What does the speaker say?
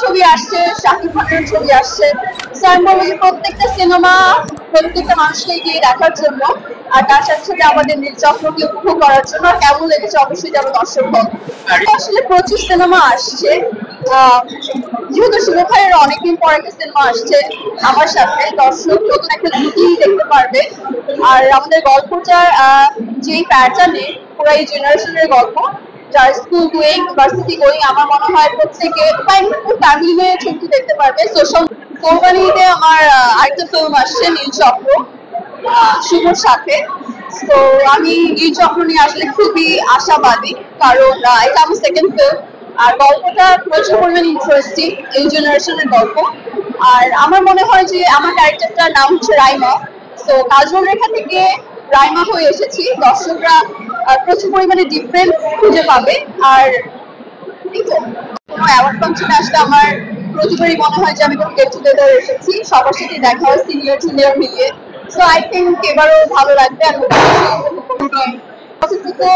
ছবি আসছে, শাকিব খানের ছবি আসছে। সো আমি বলবো যে প্রত্যেকটা সিনেমা প্রত্যেকটা মানুষকে গিয়ে দেখার জন্য, আর তার সাথে সাথে আমাদের নীলচক্রকে উপভোগ করার জন্য। কেমন লেগেছে অবশ্যই যারা দর্শক হন। আসলে প্রচুর সিনেমা আসছে, যেহেতু শুভ ভাইয়ের অনেকদিন পর একটা সিনেমা আসছে আমার সাথে, দর্শক নতুন একটা জুটি দেখতে পারবে। আর আমাদের গল্পটা যেই প্যাটার্নে পুরো এই জেনারেশনের গল্প, যারা স্কুল গোয়িং ভার্সিটি গোয়িং, আমার মনে হয় প্রত্যেকে ফ্যামিলি নিয়ে ছবি দেখতে পারবে। সোশ্যাল কোম্পানিতে আমার আরেকটা ফিল্ম আসছে নীলচক্র, শুভর সাথে। তো আমি নীলচক্র নিয়ে আসলে খুবই আশাবাদী, কারণ এটা আমার সেকেন্ড ফিল্ম। আর গল্পটা প্রচুর পরিমাণ ইন্টারেস্টিং, এই জেনারেশনের গল্প। আর আমার মনে হয় যে আমার ক্যারেক্টারটার নাম হচ্ছে রাইমা। তো কাজল রেখা থেকে রাইমা হয়ে এসেছি, দর্শকরা প্রচুর পরিমাণে ডিফারেন্স খুঁজে পাবে। আর কোনো অ্যাওয়ার্ড ফাংশনে আসলে আমার প্রতিবারই মনে হয় যে আমি কোনো গেট টুগেদার এসেছি, সবার সাথে দেখা হয় সিনিয়র জুনিয়র মিলিয়ে। সো আই থিঙ্ক এবারও ভালো লাগবে। আর যতটুকু